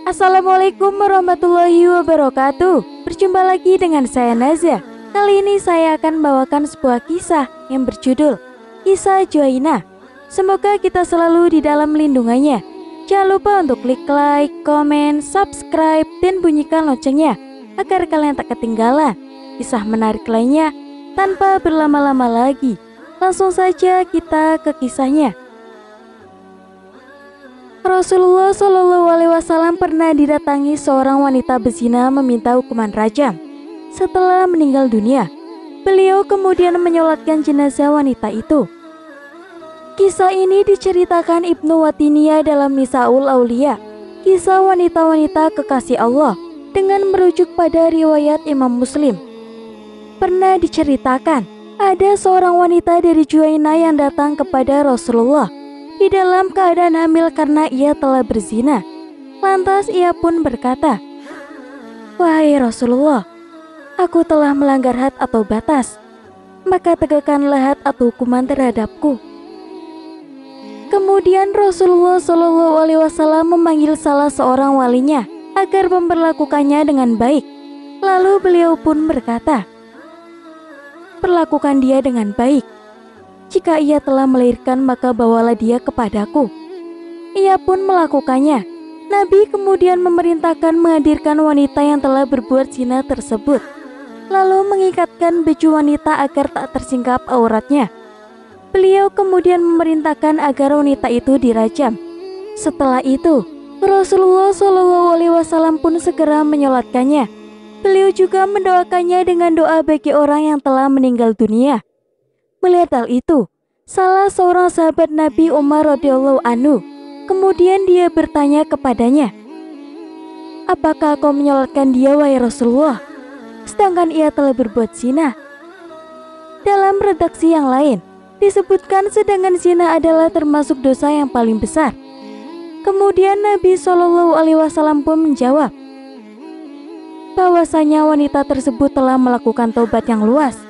Assalamualaikum warahmatullahi wabarakatuh. Berjumpa lagi dengan saya Naza. Kali ini saya akan membawakan sebuah kisah yang berjudul Kisah Juwainah. Semoga kita selalu di dalam lindungannya. Jangan lupa untuk klik like, komen, subscribe, dan bunyikan loncengnya agar kalian tak ketinggalan kisah menarik lainnya. Tanpa berlama-lama lagi, langsung saja kita ke kisahnya. Rasulullah Shallallahu Alaihi Wasallam pernah didatangi seorang wanita berzina meminta hukuman rajam. Setelah meninggal dunia, beliau kemudian menyolatkan jenazah wanita itu. Kisah ini diceritakan Ibnu Watiniyah dalam Nisaul Aulia, kisah wanita-wanita kekasih Allah, dengan merujuk pada riwayat Imam Muslim. Pernah diceritakan, ada seorang wanita dari Juwainah yang datang kepada Rasulullah di dalam keadaan hamil karena ia telah berzina. Lantas ia pun berkata, "Wahai Rasulullah, aku telah melanggar had atau batas, maka tegakkanlah had atau hukuman terhadapku." Kemudian Rasulullah Shallallahu Alaihi Wasallam memanggil salah seorang walinya agar memperlakukannya dengan baik. Lalu beliau pun berkata, "Perlakukan dia dengan baik. Jika ia telah melahirkan maka bawalah dia kepadaku." Ia pun melakukannya. Nabi kemudian memerintahkan menghadirkan wanita yang telah berbuat zina tersebut, lalu mengikatkan baju wanita agar tak tersingkap auratnya. Beliau kemudian memerintahkan agar wanita itu dirajam. Setelah itu, Rasulullah Shallallahu Alaihi Wasallam pun segera menyolatkannya. Beliau juga mendoakannya dengan doa bagi orang yang telah meninggal dunia. Melihat hal itu, salah seorang sahabat Nabi Umar radhiyallahu anhu, kemudian dia bertanya kepadanya, "Apakah kau menyolatkan dia, wahai Rasulullah, sedangkan ia telah berbuat zina?" Dalam redaksi yang lain, disebutkan sedangkan zina adalah termasuk dosa yang paling besar. Kemudian Nabi Shallallahu Alaihi Wasallam pun menjawab bahwasanya wanita tersebut telah melakukan taubat yang luas.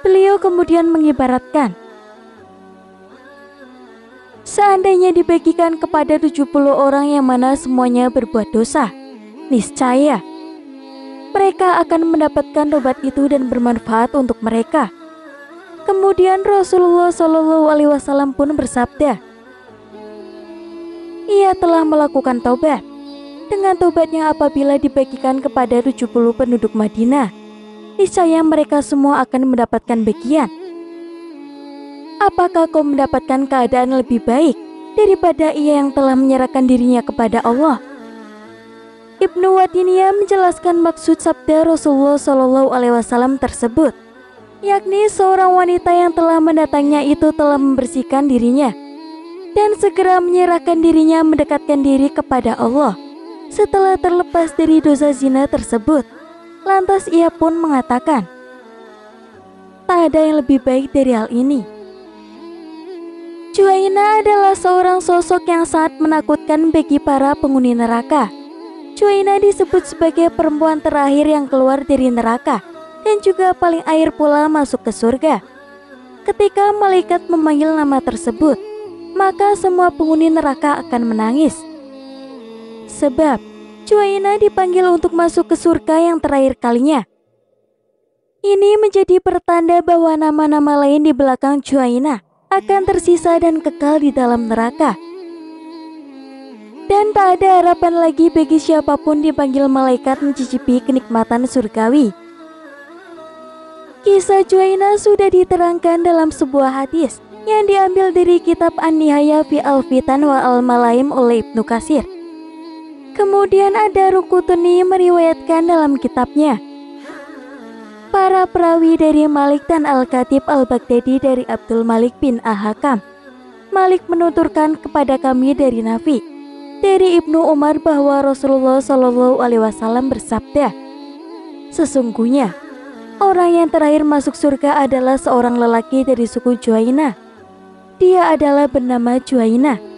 Beliau kemudian mengibaratkan, seandainya dibagikan kepada 70 orang yang mana semuanya berbuat dosa, niscaya mereka akan mendapatkan taubat itu dan bermanfaat untuk mereka. Kemudian Rasulullah Shallallahu Alaihi Wasallam pun bersabda, ia telah melakukan taubat. Dengan taubatnya apabila dibagikan kepada 70 penduduk Madinah, niscaya mereka semua akan mendapatkan bagian. Apakah kau mendapatkan keadaan lebih baik daripada ia yang telah menyerahkan dirinya kepada Allah? Ibnu Watiniyah menjelaskan maksud sabda Rasulullah Shallallahu Alaihi Wasallam tersebut, yakni seorang wanita yang telah mendatangnya itu telah membersihkan dirinya dan segera menyerahkan dirinya mendekatkan diri kepada Allah setelah terlepas dari dosa zina tersebut. Lantas ia pun mengatakan, tak ada yang lebih baik dari hal ini. Juwainah adalah seorang sosok yang sangat menakutkan bagi para penghuni neraka. Juwainah disebut sebagai perempuan terakhir yang keluar dari neraka dan juga paling akhir pula masuk ke surga. Ketika malaikat memanggil nama tersebut, maka semua penghuni neraka akan menangis. Sebab Juwainah dipanggil untuk masuk ke surga yang terakhir kalinya. Ini menjadi pertanda bahwa nama-nama lain di belakang Juwainah akan tersisa dan kekal di dalam neraka. Dan tak ada harapan lagi bagi siapapun dipanggil malaikat mencicipi kenikmatan surgawi. Kisah Juwainah sudah diterangkan dalam sebuah hadis yang diambil dari kitab An-Nihaya fi Al-Fitan wa Al-Malaim oleh Ibnu Katsir. Kemudian ada Rukutuni meriwayatkan dalam kitabnya, para perawi dari Malik dan Al-Khatib Al-Baghdadi dari Abdul Malik bin Al-Hakam. Malik menuturkan kepada kami dari Nafi, dari Ibnu Umar bahwa Rasulullah Shallallahu Alaihi Wasallam bersabda, sesungguhnya orang yang terakhir masuk surga adalah seorang lelaki dari suku Juwainah. Dia adalah bernama Juwainah.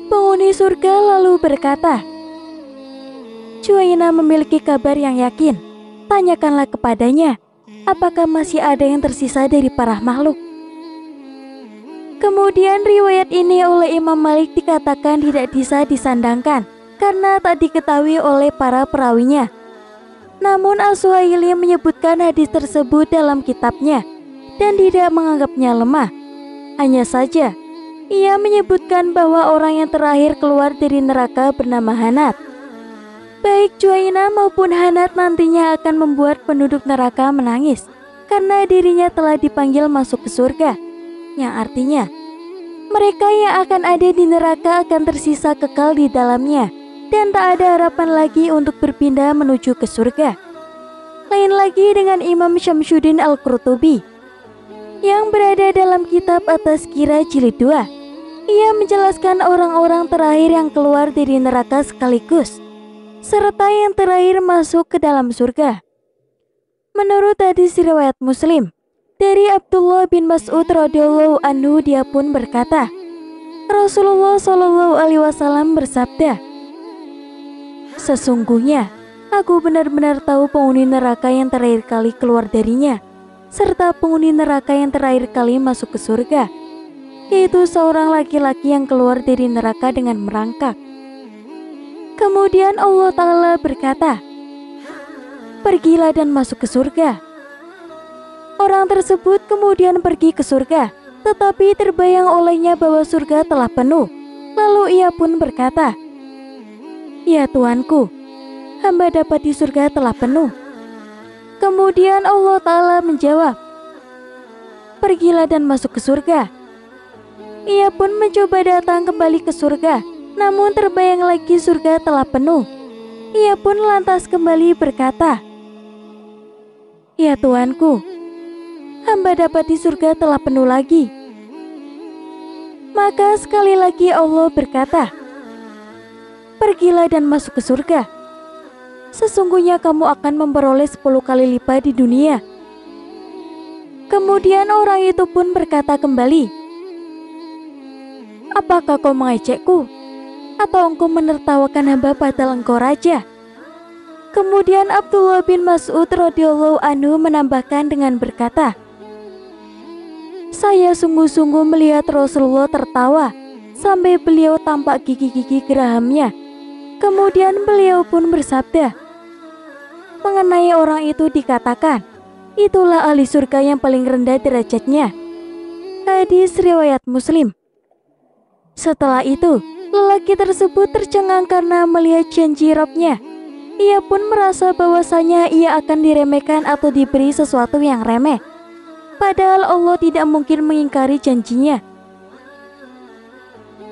Penghuni surga lalu berkata, Juwainah memiliki kabar yang yakin. Tanyakanlah kepadanya, apakah masih ada yang tersisa dari para makhluk. Kemudian riwayat ini oleh Imam Malik dikatakan tidak bisa disandangkan karena tak diketahui oleh para perawinya. Namun As-Suhaili menyebutkan hadis tersebut dalam kitabnya dan tidak menganggapnya lemah. Hanya saja, ia menyebutkan bahwa orang yang terakhir keluar dari neraka bernama Hanat. Baik Juwainah maupun Hanat nantinya akan membuat penduduk neraka menangis karena dirinya telah dipanggil masuk ke surga, yang artinya mereka yang akan ada di neraka akan tersisa kekal di dalamnya dan tak ada harapan lagi untuk berpindah menuju ke surga. Lain lagi dengan Imam Syamsuddin Al-Qurtubi yang berada dalam kitab At-Tazkirah Jilid 2. Ia menjelaskan orang-orang terakhir yang keluar dari neraka sekaligus, serta yang terakhir masuk ke dalam surga. Menurut hadis riwayat Muslim dari Abdullah bin Mas'ud radhiyallahu anhu, dia pun berkata, Rasulullah shallallahu alaihi wasallam bersabda, "Sesungguhnya aku benar-benar tahu penghuni neraka yang terakhir kali keluar darinya, serta penghuni neraka yang terakhir kali masuk ke surga, yaitu seorang laki-laki yang keluar dari neraka dengan merangkak." Kemudian Allah Ta'ala berkata, "Pergilah dan masuk ke surga." Orang tersebut kemudian pergi ke surga, tetapi terbayang olehnya bahwa surga telah penuh. Lalu ia pun berkata, "Ya Tuanku, hamba dapat di surga telah penuh." Kemudian Allah Ta'ala menjawab, "Pergilah dan masuk ke surga." Ia pun mencoba datang kembali ke surga, namun terbayang lagi surga telah penuh. Ia pun lantas kembali berkata, "Ya Tuanku, hamba dapat di surga telah penuh lagi." Maka sekali lagi Allah berkata, "Pergilah dan masuk ke surga. Sesungguhnya kamu akan memperoleh 10 kali lipat di dunia." Kemudian orang itu pun berkata kembali, "Apakah kau mengejekku? Atau engkau menertawakan hamba padahal engkau raja?" Kemudian Abdullah bin Mas'ud radhiyallahu anhu menambahkan dengan berkata, "Saya sungguh-sungguh melihat Rasulullah tertawa sampai beliau tampak gigi-gigi gerahamnya. Kemudian beliau pun bersabda, mengenai orang itu dikatakan, itulah ahli surga yang paling rendah derajatnya." Hadis riwayat Muslim. Setelah itu, lelaki tersebut tercengang karena melihat janji Rabb-nya. Ia pun merasa bahwasanya ia akan diremehkan atau diberi sesuatu yang remeh. Padahal Allah tidak mungkin mengingkari janjinya.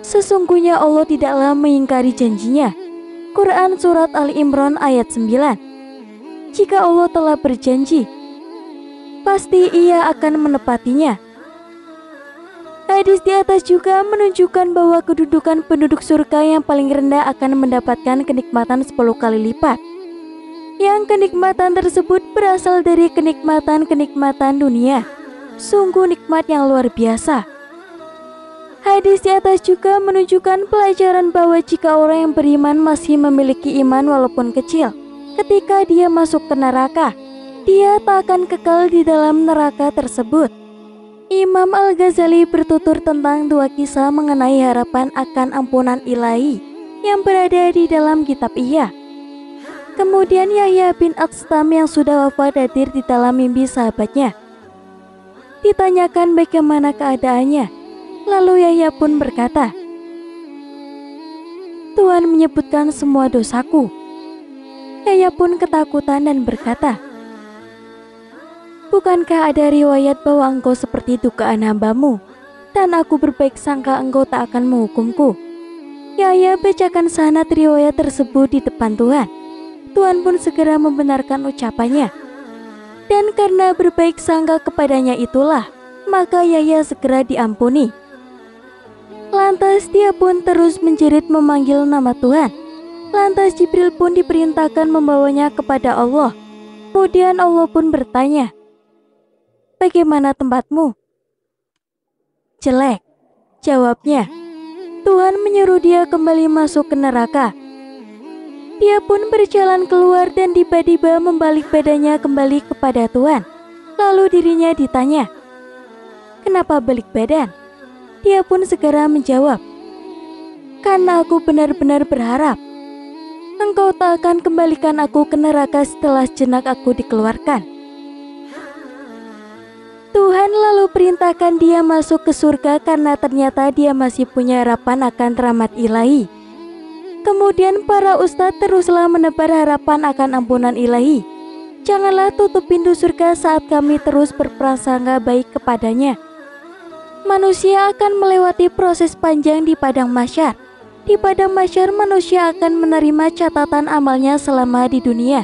Sesungguhnya Allah tidaklah mengingkari janjinya. Quran Surat Al-Imran ayat 9. Jika Allah telah berjanji, pasti ia akan menepatinya. Hadis di atas juga menunjukkan bahwa kedudukan penduduk surga yang paling rendah akan mendapatkan kenikmatan 10 kali lipat. Yang kenikmatan tersebut berasal dari kenikmatan-kenikmatan dunia. Sungguh nikmat yang luar biasa. Hadis di atas juga menunjukkan pelajaran bahwa jika orang yang beriman masih memiliki iman walaupun kecil, ketika dia masuk ke neraka, dia tak akan kekal di dalam neraka tersebut. Imam Al-Ghazali bertutur tentang 2 kisah mengenai harapan akan ampunan ilahi yang berada di dalam kitab ia. Kemudian Yahya bin Atstam yang sudah wafat hadir di dalam mimpi sahabatnya. Ditanyakan bagaimana keadaannya, lalu Yahya pun berkata, "Tuhan menyebutkan semua dosaku." Yahya pun ketakutan dan berkata, "Bukankah ada riwayat bahwa engkau seperti dugaan hambamu, dan aku berbaik sangka engkau tak akan menghukumku?" Yahya bacakan sanad riwayat tersebut di depan Tuhan. Tuhan pun segera membenarkan ucapannya. Dan karena berbaik sangka kepadanya itulah, maka Yahya segera diampuni. Lantas dia pun terus menjerit memanggil nama Tuhan. Lantas Jibril pun diperintahkan membawanya kepada Allah. Kemudian Allah pun bertanya, "Bagaimana tempatmu?" "Jelek," jawabnya. Tuhan menyuruh dia kembali masuk ke neraka. Dia pun berjalan keluar dan tiba-tiba membalik badannya kembali kepada Tuhan. Lalu dirinya ditanya, "Kenapa balik badan?" Dia pun segera menjawab, "Karena aku benar-benar berharap Engkau tak akan kembalikan aku ke neraka setelah sejenak aku dikeluarkan." Tuhan lalu perintahkan dia masuk ke surga karena ternyata dia masih punya harapan akan rahmat ilahi. Kemudian para ustadz teruslah menebar harapan akan ampunan ilahi. "Janganlah tutup pintu surga saat kami terus berprasangka baik kepadanya." Manusia akan melewati proses panjang di padang mahsyar. Di padang mahsyar manusia akan menerima catatan amalnya selama di dunia.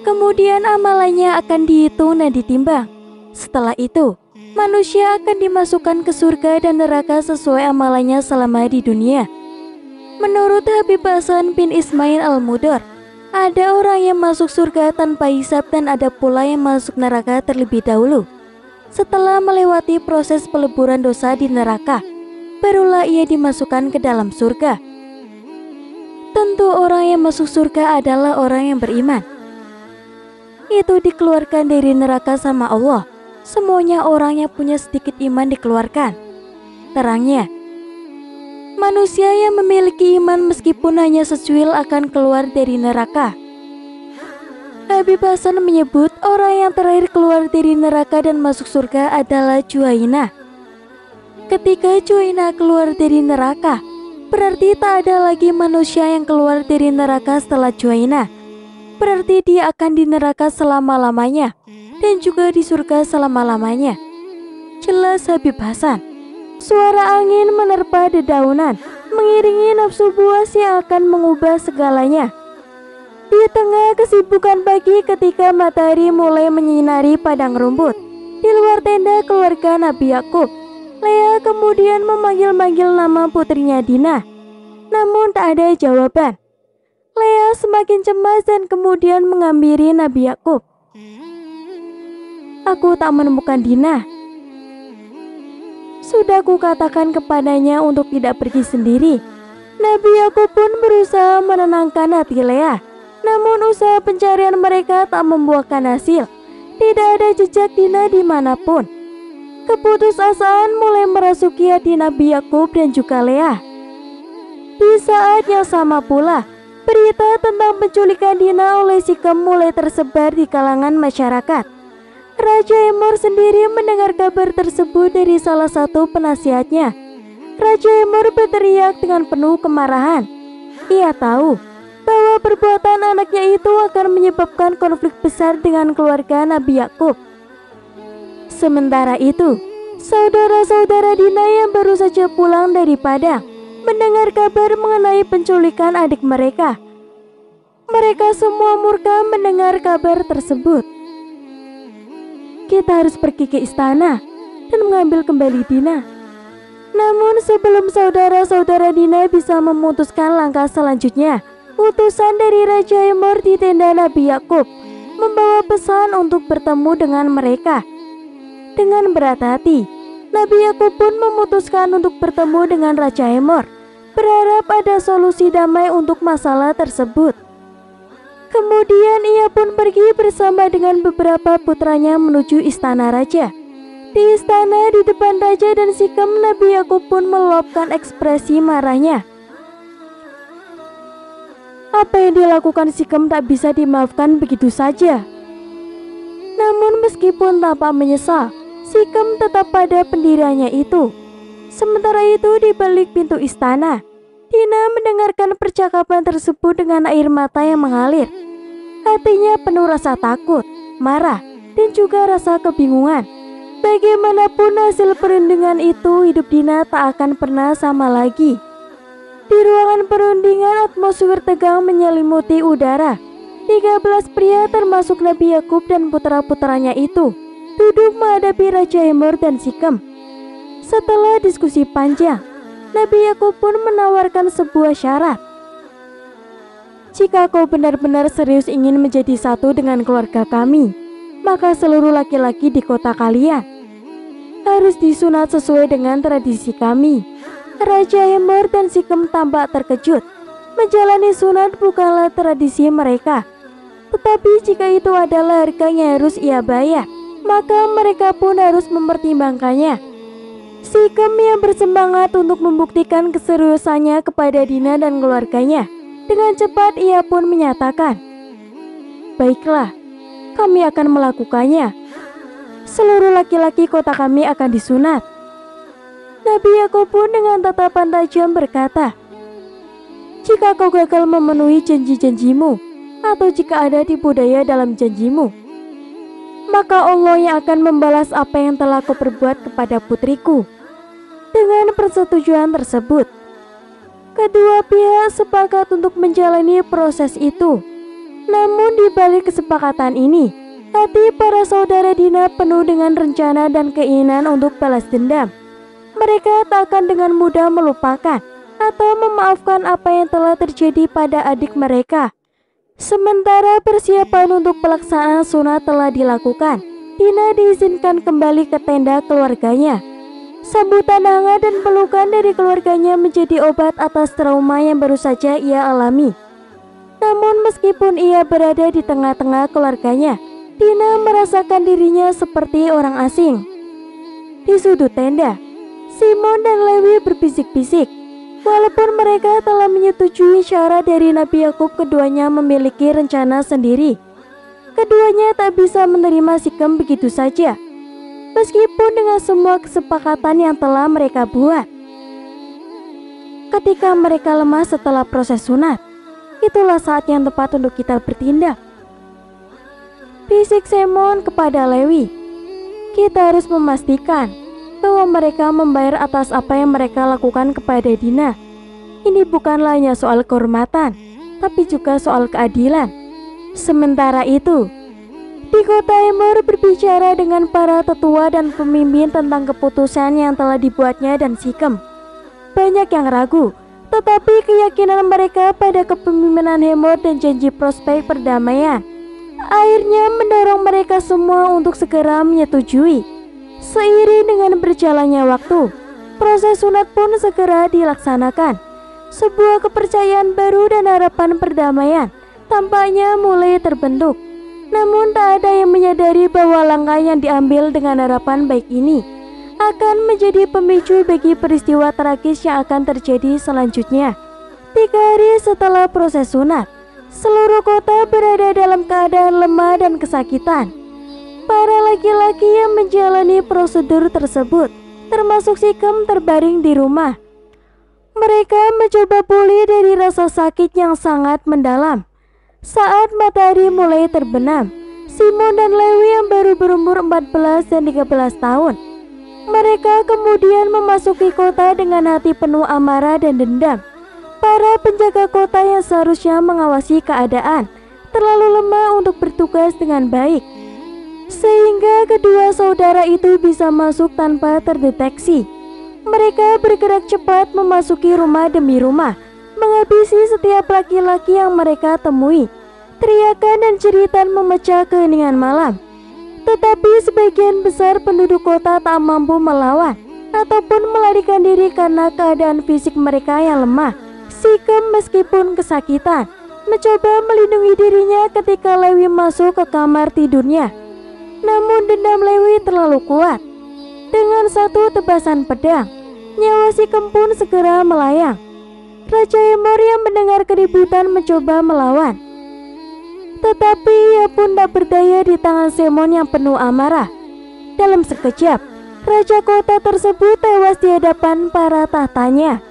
Kemudian amalannya akan dihitung dan ditimbang. Setelah itu, manusia akan dimasukkan ke surga dan neraka sesuai amalannya selama di dunia. Menurut Habib Hasan bin Ismail Al-Mudor, ada orang yang masuk surga tanpa hisab dan ada pula yang masuk neraka terlebih dahulu. Setelah melewati proses peleburan dosa di neraka, barulah ia dimasukkan ke dalam surga. Tentu orang yang masuk surga adalah orang yang beriman. Itu dikeluarkan dari neraka sama Allah. Semuanya orang yang punya sedikit iman dikeluarkan. Terangnya, manusia yang memiliki iman meskipun hanya secuil akan keluar dari neraka. Habib Hasan menyebut orang yang terakhir keluar dari neraka dan masuk surga adalah Juhainah. Ketika Juhainah keluar dari neraka, berarti tak ada lagi manusia yang keluar dari neraka setelah Juhainah. Berarti dia akan di neraka selama-lamanya dan juga di surga selama-lamanya. Jelas Habib Hasan. Suara angin menerpa dedaunan, mengiringi nafsu buas yang akan mengubah segalanya. Di tengah kesibukan pagi ketika matahari mulai menyinari padang rumput, di luar tenda keluarga Nabi Yakub, Lea kemudian memanggil-manggil nama putrinya Dina. Namun tak ada jawaban. Lea semakin cemas dan kemudian menghampiri Nabi Yakub. "Aku tak menemukan Dina. Sudah kukatakan kepadanya untuk tidak pergi sendiri." Nabi Yakub pun berusaha menenangkan hati Lea. Namun usaha pencarian mereka tak membuahkan hasil. Tidak ada jejak Dina dimanapun. Keputusasaan mulai merasuki hati Nabi Yakub dan juga Lea. Di saat yang sama pula, berita tentang penculikan Dina oleh Sikem mulai tersebar di kalangan masyarakat. Raja Emor sendiri mendengar kabar tersebut dari salah satu penasihatnya. Raja Emor berteriak dengan penuh kemarahan. Ia tahu bahwa perbuatan anaknya itu akan menyebabkan konflik besar dengan keluarga Nabi Yakub. Sementara itu, saudara-saudara Dina yang baru saja pulang dari Padang mendengar kabar mengenai penculikan adik mereka. Mereka semua murka mendengar kabar tersebut. "Kita harus pergi ke istana dan mengambil kembali Dina." Namun sebelum saudara-saudara Dina bisa memutuskan langkah selanjutnya, utusan dari Raja Emor di tenda Nabi Yakub membawa pesan untuk bertemu dengan mereka. Dengan berat hati, Nabi Yakub pun memutuskan untuk bertemu dengan Raja Emor, berharap ada solusi damai untuk masalah tersebut. Kemudian ia pun pergi bersama dengan beberapa putranya menuju istana raja. Di istana di depan raja dan Sikem, Nabi Yakub pun meluapkan ekspresi marahnya. Apa yang dilakukan Sikem tak bisa dimaafkan begitu saja. Namun meskipun tampak menyesal, Sikem tetap pada pendiriannya itu. Sementara itu di balik pintu istana, Dina mendengarkan percakapan tersebut dengan air mata yang mengalir. Hatinya penuh rasa takut, marah, dan juga rasa kebingungan. Bagaimanapun hasil perundingan itu, hidup Dina tak akan pernah sama lagi. Di ruangan perundingan, atmosfer tegang menyelimuti udara. 13 pria termasuk Nabi Yakub dan putra-putranya itu duduk menghadapi Raja Emor dan Sikem. Setelah diskusi panjang, Nabi Yakub pun menawarkan sebuah syarat. "Jika kau benar-benar serius ingin menjadi satu dengan keluarga kami, maka seluruh laki-laki di kota kalian harus disunat sesuai dengan tradisi kami." Raja Emor dan Sikem tampak terkejut. Menjalani sunat bukanlah tradisi mereka, tetapi jika itu adalah harga yang harus ia bayar, maka mereka pun harus mempertimbangkannya. Sikem yang bersemangat untuk membuktikan keseriusannya kepada Dina dan keluarganya. Dengan cepat ia pun menyatakan, "Baiklah, kami akan melakukannya. Seluruh laki-laki kota kami akan disunat." Nabi Yakub pun dengan tatapan tajam berkata, "Jika kau gagal memenuhi janji-janjimu, atau jika ada tipu daya dalam janjimu, maka Allah yang akan membalas apa yang telah kau perbuat kepada putriku." Dengan persetujuan tersebut, kedua pihak sepakat untuk menjalani proses itu. Namun di balik kesepakatan ini, hati para saudara Dina penuh dengan rencana dan keinginan untuk balas dendam. Mereka tak akan dengan mudah melupakan atau memaafkan apa yang telah terjadi pada adik mereka. Sementara persiapan untuk pelaksanaan sunat telah dilakukan, Dina diizinkan kembali ke tenda keluarganya. Sambutan hangat dan pelukan dari keluarganya menjadi obat atas trauma yang baru saja ia alami. Namun meskipun ia berada di tengah-tengah keluarganya, Dina merasakan dirinya seperti orang asing. Di sudut tenda, Simon dan Lewi berbisik-bisik. Walaupun mereka telah menyetujui syarat dari Nabi Yakub, keduanya memiliki rencana sendiri. Keduanya tak bisa menerima Sikem begitu saja, meskipun dengan semua kesepakatan yang telah mereka buat. Ketika mereka lemah setelah proses sunat, itulah saat yang tepat untuk kita bertindak, bisik Simon kepada Lewi. Kita harus memastikan bahwa mereka membayar atas apa yang mereka lakukan kepada Dina. Ini bukanlah hanya soal kehormatan, tapi juga soal keadilan. Sementara itu, di kota Emor berbicara dengan para tetua dan pemimpin tentang keputusan yang telah dibuatnya dan Sikem. Banyak yang ragu, tetapi keyakinan mereka pada kepemimpinan Hemor dan janji prospek perdamaian akhirnya mendorong mereka semua untuk segera menyetujui. Seiring dengan berjalannya waktu, proses sunat pun segera dilaksanakan. Sebuah kepercayaan baru dan harapan perdamaian tampaknya mulai terbentuk. Namun tak ada yang menyadari bahwa langkah yang diambil dengan harapan baik ini akan menjadi pemicu bagi peristiwa tragis yang akan terjadi selanjutnya. 3 hari setelah proses sunat, seluruh kota berada dalam keadaan lemah dan kesakitan. Para laki-laki yang menjalani prosedur tersebut, termasuk Sikem, terbaring di rumah. Mereka mencoba pulih dari rasa sakit yang sangat mendalam. Saat matahari mulai terbenam, Simon dan Lewi yang baru berumur 14 dan 13 tahun, mereka kemudian memasuki kota dengan hati penuh amarah dan dendam. Para penjaga kota yang seharusnya mengawasi keadaan terlalu lemah untuk bertugas dengan baik, sehingga kedua saudara itu bisa masuk tanpa terdeteksi. Mereka bergerak cepat memasuki rumah demi rumah, menghabisi setiap laki-laki yang mereka temui. Teriakan dan jeritan memecah keheningan malam. Tetapi sebagian besar penduduk kota tak mampu melawan ataupun melarikan diri karena keadaan fisik mereka yang lemah. Sikem meskipun kesakitan mencoba melindungi dirinya ketika Lewi masuk ke kamar tidurnya. Namun dendam Lewi terlalu kuat. Dengan satu tebasan pedang, nyawa Sikem pun segera melayang. Raja Emor yang mendengar keributan mencoba melawan, tetapi ia pun tak berdaya di tangan Simon yang penuh amarah. Dalam sekejap, raja kota tersebut tewas di hadapan para tahtanya.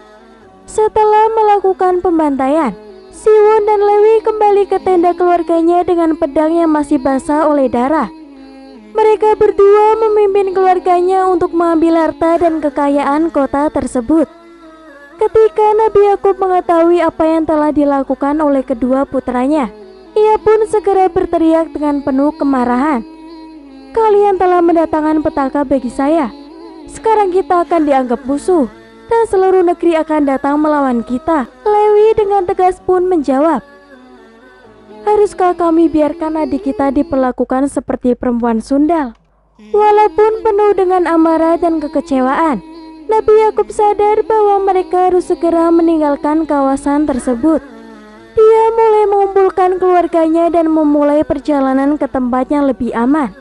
Setelah melakukan pembantaian, Siwon dan Lewi kembali ke tenda keluarganya dengan pedang yang masih basah oleh darah. Mereka berdua memimpin keluarganya untuk mengambil harta dan kekayaan kota tersebut. Ketika Nabi Yakub mengetahui apa yang telah dilakukan oleh kedua putranya, ia pun segera berteriak dengan penuh kemarahan, "Kalian telah mendatangkan petaka bagi saya. Sekarang kita akan dianggap musuh, dan seluruh negeri akan datang melawan kita." Lewi dengan tegas pun menjawab, "Haruskah kami biarkan adik kita diperlakukan seperti perempuan sundal?" Walaupun penuh dengan amarah dan kekecewaan, Nabi Yakub sadar bahwa mereka harus segera meninggalkan kawasan tersebut. Dia mulai mengumpulkan keluarganya dan memulai perjalanan ke tempat yang lebih aman.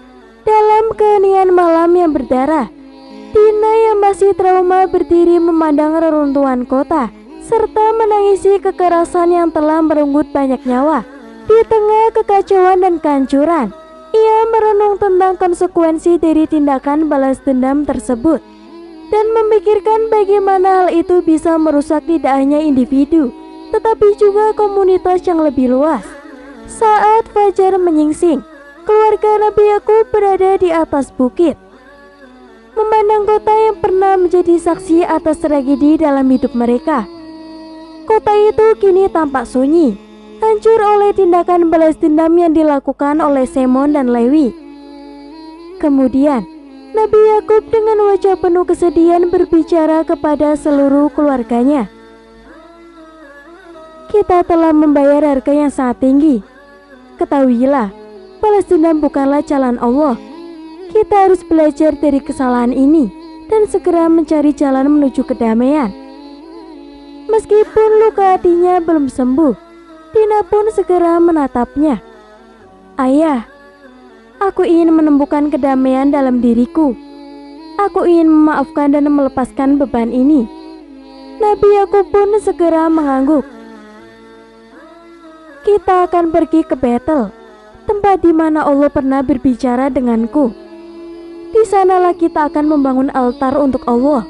Dalam keheningan malam yang berdarah, dia Dina yang masih trauma berdiri memandang reruntuhan kota serta menangisi kekerasan yang telah merenggut banyak nyawa. Di tengah kekacauan dan kehancuran, ia merenung tentang konsekuensi dari tindakan balas dendam tersebut dan memikirkan bagaimana hal itu bisa merusak tidak hanya individu, tetapi juga komunitas yang lebih luas. Saat fajar menyingsing, keluarga Nabi Yakub berada di atas bukit, memandang kota yang pernah menjadi saksi atas tragedi dalam hidup mereka. Kota itu kini tampak sunyi, hancur oleh tindakan balas dendam yang dilakukan oleh Semon dan Lewi. Kemudian, Nabi Yakub dengan wajah penuh kesedihan berbicara kepada seluruh keluarganya. Kita telah membayar harga yang sangat tinggi. Ketahuilah, balas dendam bukanlah jalan Allah. Kita harus belajar dari kesalahan ini dan segera mencari jalan menuju kedamaian. Meskipun luka hatinya belum sembuh, Dina pun segera menatapnya. Ayah, aku ingin menemukan kedamaian dalam diriku. Aku ingin memaafkan dan melepaskan beban ini. Nabi Yakub pun segera mengangguk. Kita akan pergi ke Betel, tempat di mana Allah pernah berbicara denganku. Di sanalah kita akan membangun altar untuk Allah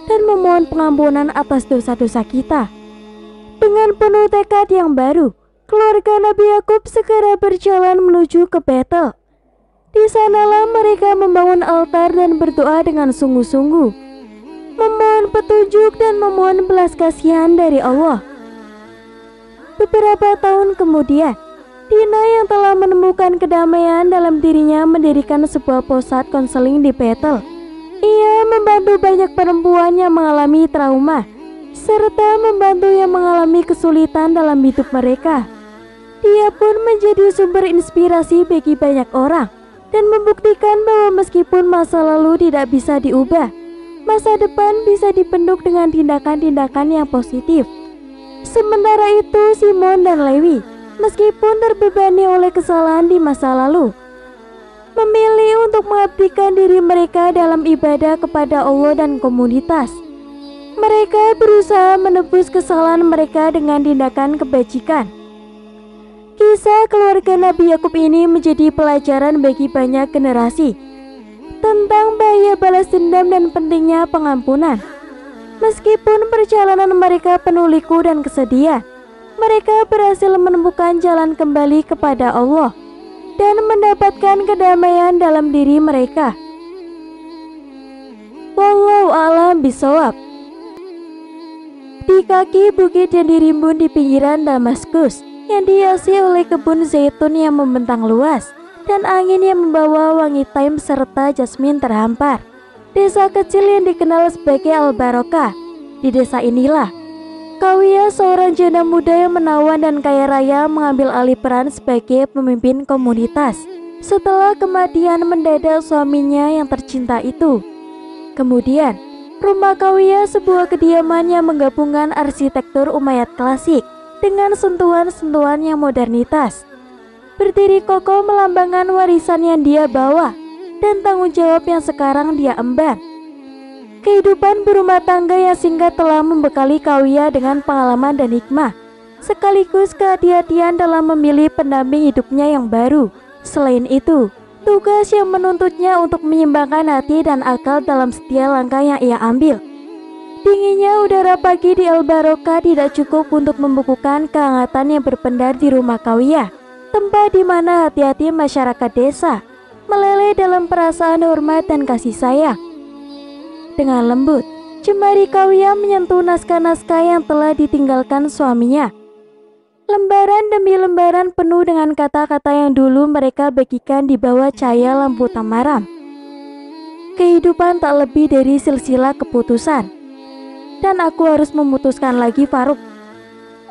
dan memohon pengampunan atas dosa-dosa kita. Dengan penuh tekad yang baru, keluarga Nabi Yakub segera berjalan menuju ke Betel. Di sanalah mereka membangun altar dan berdoa dengan sungguh-sungguh, memohon petunjuk dan memohon belas kasihan dari Allah. Beberapa tahun kemudian, Dina yang telah menemukan kedamaian dalam dirinya mendirikan sebuah pusat konseling di Betel. Ia membantu banyak perempuan yang mengalami trauma, serta membantu yang mengalami kesulitan dalam hidup mereka. Dia pun menjadi sumber inspirasi bagi banyak orang dan membuktikan bahwa meskipun masa lalu tidak bisa diubah, masa depan bisa dipenduk dengan tindakan-tindakan yang positif. Sementara itu, Simon dan Lewi, meskipun terbebani oleh kesalahan di masa lalu, memilih untuk mengabdikan diri mereka dalam ibadah kepada Allah dan komunitas. Mereka berusaha menebus kesalahan mereka dengan tindakan kebajikan. Kisah keluarga Nabi Yakub ini menjadi pelajaran bagi banyak generasi tentang bahaya balas dendam dan pentingnya pengampunan. Meskipun perjalanan mereka penuh liku dan kesedihan, mereka berhasil menemukan jalan kembali kepada Allah dan mendapatkan kedamaian dalam diri mereka. Wallahu a'lam bishawab. Di kaki bukit yang dirimbun di pinggiran Damaskus, yang dihiasi oleh kebun zaitun yang membentang luas dan angin yang membawa wangi thyme serta jasmin terhampar, desa kecil yang dikenal sebagai Al-Barokah. Di desa inilah Kawiya, seorang janda muda yang menawan dan kaya raya, mengambil alih peran sebagai pemimpin komunitas setelah kematian mendadak suaminya yang tercinta itu. Kemudian, rumah Kawiya, sebuah kediaman yang menggabungkan arsitektur Umayyad klasik dengan sentuhan-sentuhan yang modernitas, berdiri kokoh melambangkan warisan yang dia bawa dan tanggung jawab yang sekarang dia emban. Kehidupan berumah tangga yang singkat telah membekali Kawiya dengan pengalaman dan hikmah, sekaligus kehati-hatian dalam memilih pendamping hidupnya yang baru. Selain itu, tugas yang menuntutnya untuk menyeimbangkan hati dan akal dalam setiap langkah yang ia ambil. Dinginnya udara pagi di Al-Barokah tidak cukup untuk membukukan kehangatan yang berpendar di rumah Kawiya, tempat di mana hati-hati masyarakat desa meleleh dalam perasaan hormat dan kasih sayang. Dengan lembut, jemari Kawiya menyentuh naskah-naskah yang telah ditinggalkan suaminya. Lembaran demi lembaran penuh dengan kata-kata yang dulu mereka bagikan di bawah cahaya lampu tamaram. Kehidupan tak lebih dari silsilah keputusan. Dan aku harus memutuskan lagi, Faruk,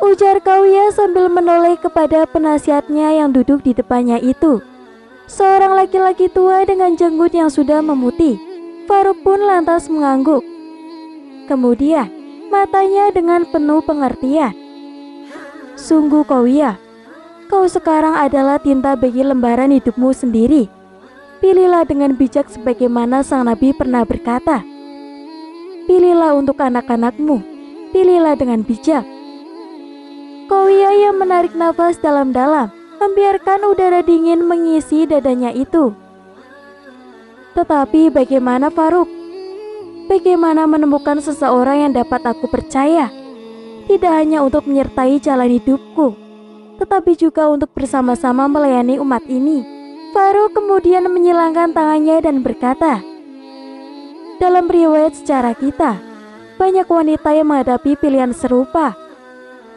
ujar Kawiya sambil menoleh kepada penasihatnya yang duduk di depannya itu. Seorang laki-laki tua dengan jenggot yang sudah memutih. Faruk pun lantas mengangguk. Kemudian, matanya dengan penuh pengertian. Sungguh Kawiya, kau sekarang adalah tinta bagi lembaran hidupmu sendiri. Pilihlah dengan bijak sebagaimana sang Nabi pernah berkata, Pilihlah untuk anak-anakmu, pilihlah dengan bijak. Kauya yang menarik nafas dalam-dalam, membiarkan udara dingin mengisi dadanya itu. Tetapi bagaimana Faruk? Bagaimana menemukan seseorang yang dapat aku percaya? Tidak hanya untuk menyertai jalan hidupku, tetapi juga untuk bersama-sama melayani umat ini. Faruk kemudian menyilangkan tangannya dan berkata, dalam riwayat sejarah kita, banyak wanita yang menghadapi pilihan serupa.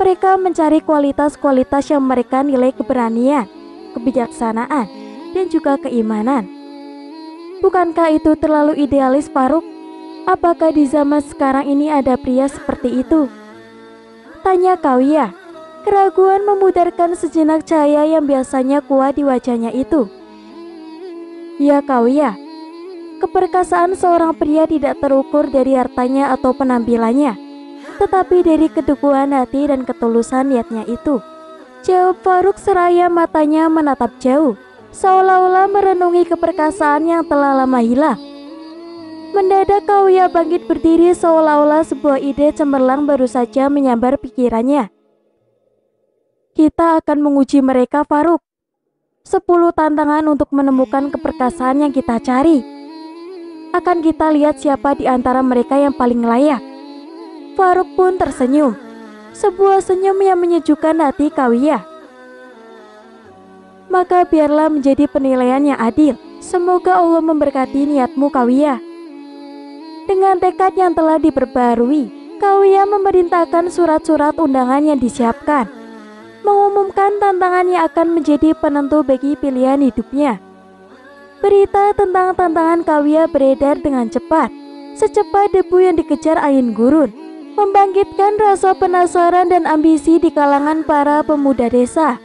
Mereka mencari kualitas-kualitas yang mereka nilai keberanian, kebijaksanaan, dan juga keimanan. Bukankah itu terlalu idealis, Faruk? Apakah di zaman sekarang ini ada pria seperti itu? Tanya Kauya. Keraguan memudarkan sejenak cahaya yang biasanya kuat di wajahnya itu. Ya Kauya, keperkasaan seorang pria tidak terukur dari hartanya atau penampilannya, tetapi dari keteguhan hati dan ketulusan niatnya itu. Jawab Faruk seraya matanya menatap jauh, seolah-olah merenungi keperkasaan yang telah lama hilang. Mendadak Kauya bangkit berdiri seolah-olah sebuah ide cemerlang baru saja menyambar pikirannya. Kita akan menguji mereka, Faruk. 10 tantangan untuk menemukan keperkasaan yang kita cari. Akan kita lihat siapa di antara mereka yang paling layak. Faruk pun tersenyum, sebuah senyum yang menyejukkan hati Kauya. Maka biarlah menjadi penilaian yang adil. Semoga Allah memberkati niatmu, Kauya. Dengan tekad yang telah diperbarui, Kauya memerintahkan surat-surat undangan yang disiapkan, mengumumkan tantangan yang akan menjadi penentu bagi pilihan hidupnya. Berita tentang tantangan Kauya beredar dengan cepat, secepat debu yang dikejar angin gurun, membangkitkan rasa penasaran dan ambisi di kalangan para pemuda desa,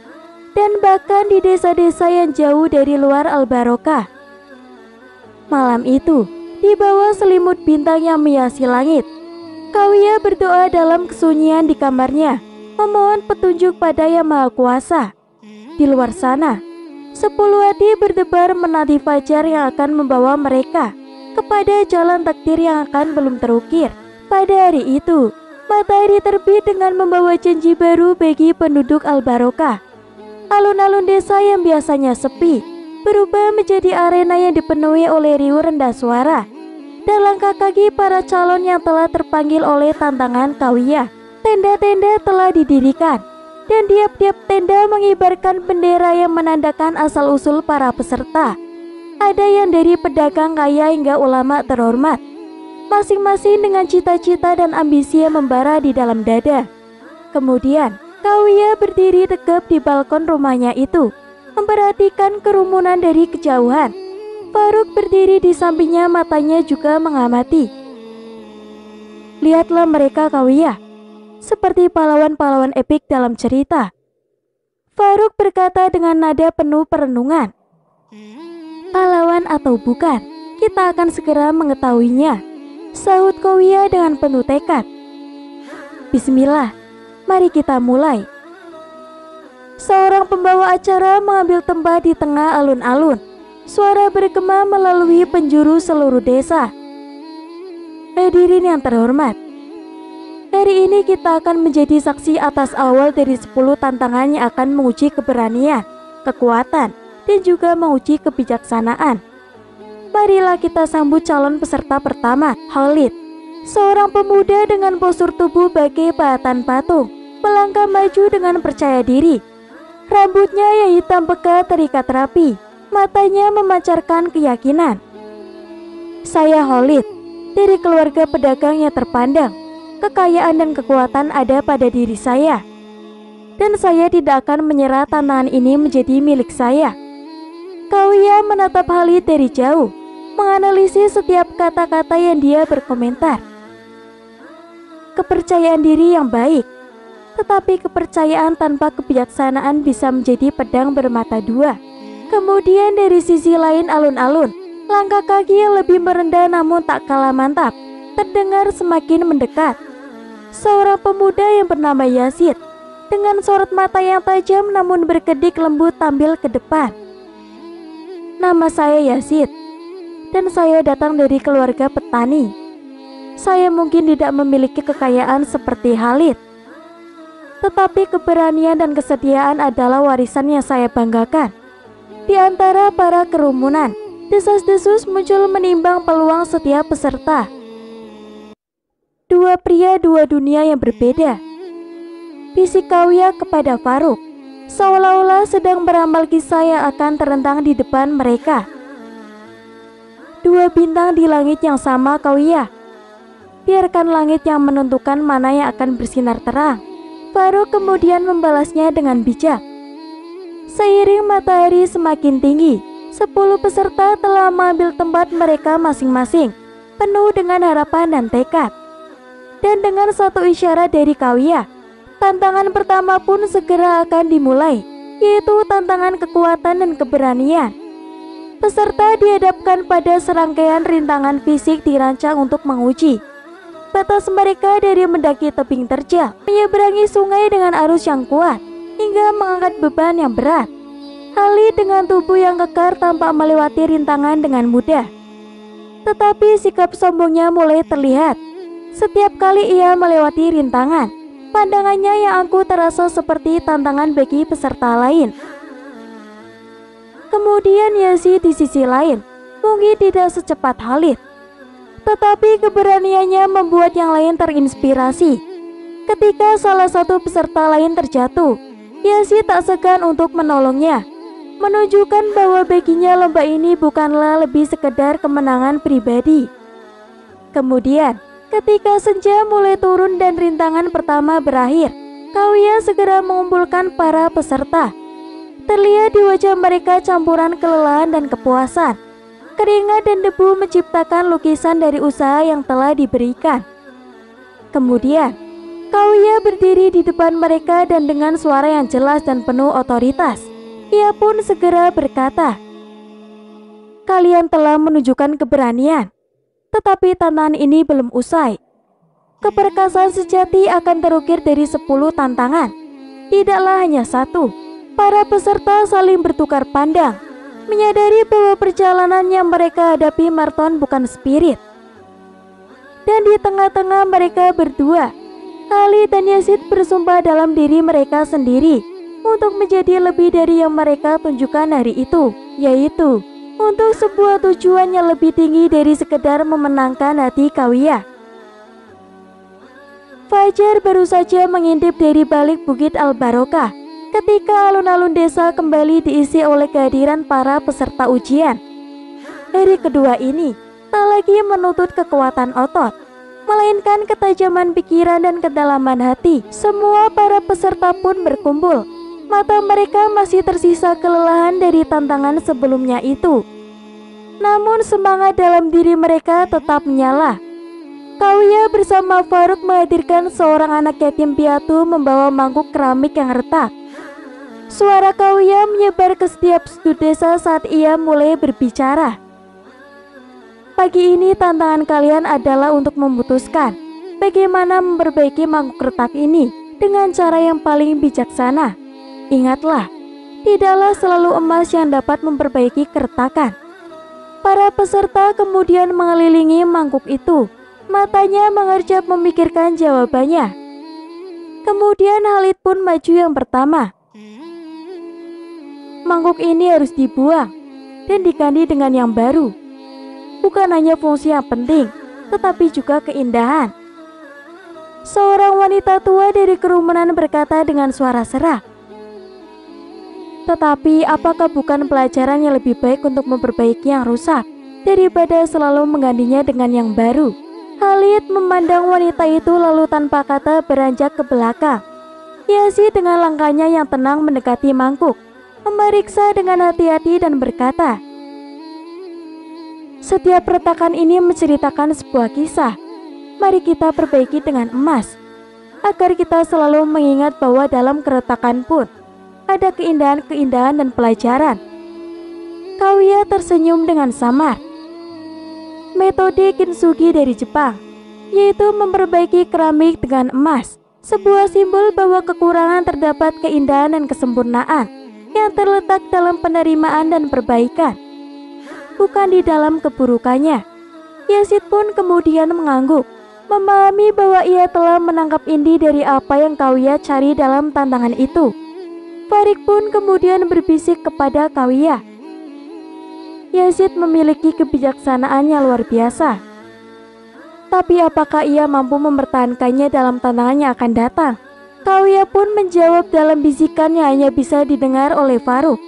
dan bahkan di desa-desa yang jauh dari luar Al-Barokah. Malam itu, di bawah selimut bintang yang menghiasi langit, Kauya berdoa dalam kesunyian di kamarnya, memohon petunjuk pada Yang Maha Kuasa. Di luar sana, 10 hati berdebar menanti fajar yang akan membawa mereka kepada jalan takdir yang akan belum terukir. Pada hari itu, matahari terbit dengan membawa janji baru bagi penduduk Al-Barokah. Alun-alun desa yang biasanya sepi berubah menjadi arena yang dipenuhi oleh riuh rendah suara dan langkah kaki para calon yang telah terpanggil oleh tantangan Kauya. Tenda-tenda telah didirikan, dan tiap-tiap tenda mengibarkan bendera yang menandakan asal-usul para peserta. Ada yang dari pedagang kaya hingga ulama terhormat, masing-masing dengan cita-cita dan ambisi yang membara di dalam dada. Kemudian, Kauya berdiri tegap di balkon rumahnya itu, memperhatikan kerumunan dari kejauhan. Faruk berdiri di sampingnya, matanya juga mengamati. Lihatlah mereka, Kauya, seperti pahlawan-pahlawan epik dalam cerita. Faruk berkata dengan nada penuh perenungan. Pahlawan atau bukan, kita akan segera mengetahuinya, sahut Kauya dengan penuh tekad. Bismillah, mari kita mulai. Seorang pembawa acara mengambil tempat di tengah alun-alun. Suara bergema melalui penjuru seluruh desa. Hadirin yang terhormat, hari ini kita akan menjadi saksi atas awal dari 10 tantangan yang akan menguji keberanian, kekuatan, dan juga menguji kebijaksanaan. Marilah kita sambut calon peserta pertama, Khalid. Seorang pemuda dengan postur tubuh bagai pahatan patung, melangkah maju dengan percaya diri. Rambutnya yang hitam pekat terikat rapi, matanya memancarkan keyakinan. Saya Khalid, dari keluarga pedagang yang terpandang. Kekayaan dan kekuatan ada pada diri saya, dan saya tidak akan menyerah tantangan ini menjadi milik saya. Kauya menatap Khalid dari jauh, menganalisis setiap kata-kata yang dia berkomentar. Kepercayaan diri yang baik, tetapi kepercayaan tanpa kebijaksanaan bisa menjadi pedang bermata dua. Kemudian dari sisi lain alun-alun, langkah kaki yang lebih merendah namun tak kalah mantap terdengar semakin mendekat. Seorang pemuda yang bernama Yazid, dengan sorot mata yang tajam namun berkedip lembut tampil ke depan. Nama saya Yazid, dan saya datang dari keluarga petani. Saya mungkin tidak memiliki kekayaan seperti Khalid, tetapi keberanian dan kesetiaan adalah warisan yang saya banggakan. Di antara para kerumunan, desas-desus muncul menimbang peluang setiap peserta. Dua pria, dua dunia yang berbeda, bisik Kauya kepada Faruk, seolah-olah sedang beramal kisah yang akan terentang di depan mereka. Dua bintang di langit yang sama, Kauya. Biarkan langit yang menentukan mana yang akan bersinar terang. Faruk kemudian membalasnya dengan bijak. Seiring matahari semakin tinggi, 10 peserta telah mengambil tempat mereka masing-masing, penuh dengan harapan dan tekad. Dan dengan satu isyarat dari Kauya, tantangan pertama pun segera akan dimulai, yaitu tantangan kekuatan dan keberanian. Peserta dihadapkan pada serangkaian rintangan fisik dirancang untuk menguji batas mereka dari mendaki tebing terjal, menyeberangi sungai dengan arus yang kuat, hingga mengangkat beban yang berat. Khalid dengan tubuh yang kekar tampak melewati rintangan dengan mudah. Tetapi sikap sombongnya mulai terlihat. Setiap kali ia melewati rintangan, pandangannya yang angkuh terasa seperti tantangan bagi peserta lain. Kemudian Yazid di sisi lain, mungkin tidak secepat Khalid, tetapi keberaniannya membuat yang lain terinspirasi. Ketika salah satu peserta lain terjatuh, Yazid tak segan untuk menolongnya, menunjukkan bahwa baginya lomba ini bukanlah lebih sekedar kemenangan pribadi. Kemudian, ketika senja mulai turun dan rintangan pertama berakhir, Kauya segera mengumpulkan para peserta. Terlihat di wajah mereka campuran kelelahan dan kepuasan. Keringat dan debu menciptakan lukisan dari usaha yang telah diberikan. Kemudian, Kauya berdiri di depan mereka dan dengan suara yang jelas dan penuh otoritas, ia pun segera berkata, "Kalian telah menunjukkan keberanian, tetapi tantangan ini belum usai. Keperkasaan sejati akan terukir dari 10 tantangan, tidaklah hanya satu." Para peserta saling bertukar pandang, menyadari bahwa perjalanan yang mereka hadapi maraton bukan spirit. Dan di tengah-tengah mereka berdua, Khalid dan Yazid bersumpah dalam diri mereka sendiri untuk menjadi lebih dari yang mereka tunjukkan hari itu, yaitu untuk sebuah tujuan yang lebih tinggi dari sekedar memenangkan hati Kauya. Fajar baru saja mengintip dari balik Bukit Al-Barokah ketika alun-alun desa kembali diisi oleh kehadiran para peserta ujian. Hari kedua ini tak lagi menuntut kekuatan otot, melainkan ketajaman pikiran dan kedalaman hati. Semua para peserta pun berkumpul. Mata mereka masih tersisa kelelahan dari tantangan sebelumnya itu. Namun semangat dalam diri mereka tetap menyala. Kauya bersama Faruk menghadirkan seorang anak yatim piatu membawa mangkuk keramik yang retak. Suara Kauya menyebar ke setiap sudut desa saat ia mulai berbicara. Pagi ini tantangan kalian adalah untuk memutuskan bagaimana memperbaiki mangkuk retak ini dengan cara yang paling bijaksana. Ingatlah, tidaklah selalu emas yang dapat memperbaiki keretakan. Para peserta kemudian mengelilingi mangkuk itu, matanya mengerjap memikirkan jawabannya. Kemudian Khalid pun maju yang pertama. Mangkuk ini harus dibuang dan diganti dengan yang baru. Bukan hanya fungsi yang penting, tetapi juga keindahan. Seorang wanita tua dari kerumunan berkata dengan suara serak. Tetapi apakah bukan pelajaran yang lebih baik untuk memperbaiki yang rusak daripada selalu menggantinya dengan yang baru? Khalid memandang wanita itu lalu tanpa kata beranjak ke belakang. Yazid dengan langkahnya yang tenang mendekati mangkuk, memeriksa dengan hati-hati dan berkata, "Setiap retakan ini menceritakan sebuah kisah. Mari kita perbaiki dengan emas, agar kita selalu mengingat bahwa dalam keretakan pun ada keindahan-keindahan dan pelajaran." Kauya tersenyum dengan samar. Metode kintsugi dari Jepang, yaitu memperbaiki keramik dengan emas, sebuah simbol bahwa kekurangan terdapat keindahan dan kesempurnaan yang terletak dalam penerimaan dan perbaikan, bukan di dalam keburukannya. Yazid pun kemudian mengangguk. Memahami bahwa ia telah menangkap inti dari apa yang Kawiya cari dalam tantangan itu, Farik pun kemudian berbisik kepada Kawiya. Yazid memiliki kebijaksanaan yang luar biasa. Tapi apakah ia mampu mempertahankannya dalam tantangan yang akan datang? Kawiya pun menjawab dalam bisikan yang hanya bisa didengar oleh Faruk.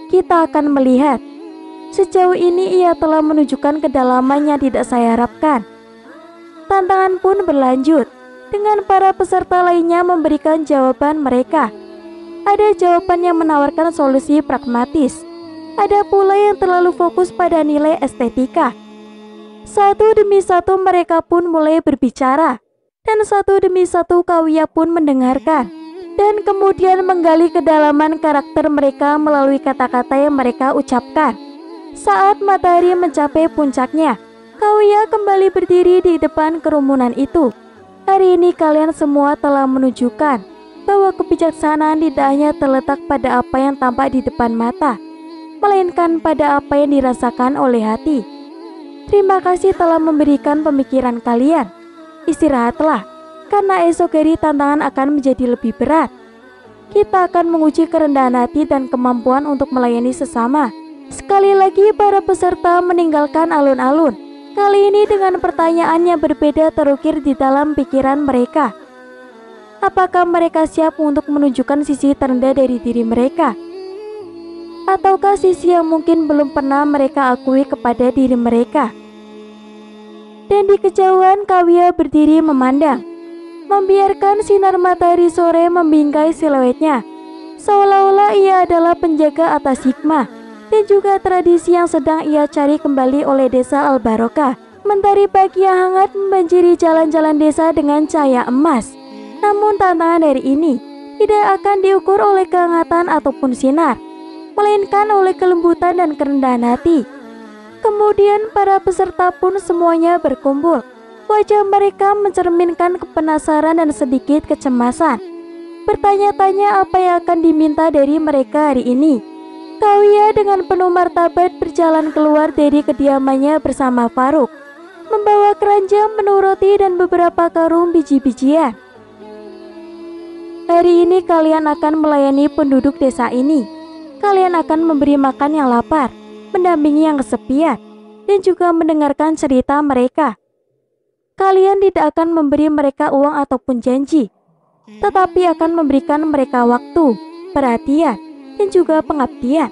Kita akan melihat. Sejauh ini ia telah menunjukkan kedalaman yang tidak saya harapkan. Tantangan pun berlanjut, dengan para peserta lainnya memberikan jawaban mereka. Ada jawaban yang menawarkan solusi pragmatis. Ada pula yang terlalu fokus pada nilai estetika. Satu demi satu mereka pun mulai berbicara. Dan satu demi satu Kawiya pun mendengarkan dan kemudian menggali kedalaman karakter mereka melalui kata-kata yang mereka ucapkan. Saat matahari mencapai puncaknya, Kawiya kembali berdiri di depan kerumunan itu. Hari ini kalian semua telah menunjukkan bahwa kebijaksanaan tidak hanya terletak pada apa yang tampak di depan mata, melainkan pada apa yang dirasakan oleh hati. Terima kasih telah memberikan pemikiran kalian. Istirahatlah, karena esok hari tantangan akan menjadi lebih berat. Kita akan menguji kerendahan hati dan kemampuan untuk melayani sesama. Sekali lagi para peserta meninggalkan alun-alun. Kali ini dengan pertanyaan yang berbeda terukir di dalam pikiran mereka. Apakah mereka siap untuk menunjukkan sisi terendah dari diri mereka? Ataukah sisi yang mungkin belum pernah mereka akui kepada diri mereka? Dan di kejauhan Kawiya berdiri memandang, membiarkan sinar matahari sore membingkai siluetnya, seolah-olah ia adalah penjaga atas hikmah dan juga tradisi yang sedang ia cari kembali oleh desa Al-Barokah. Mentari pagi yang hangat membanjiri jalan-jalan desa dengan cahaya emas. Namun tantangan hari ini tidak akan diukur oleh kehangatan ataupun sinar, melainkan oleh kelembutan dan kerendahan hati. Kemudian para peserta pun semuanya berkumpul. Wajah mereka mencerminkan kepenasaran dan sedikit kecemasan. Bertanya-tanya apa yang akan diminta dari mereka hari ini. Kawiya dengan penuh martabat berjalan keluar dari kediamannya bersama Faruk, membawa keranjang, menu roti dan beberapa karung biji-bijian. Hari ini kalian akan melayani penduduk desa ini. Kalian akan memberi makan yang lapar, mendampingi yang kesepian, dan juga mendengarkan cerita mereka. Kalian tidak akan memberi mereka uang ataupun janji, tetapi akan memberikan mereka waktu, perhatian, dan juga pengabdian.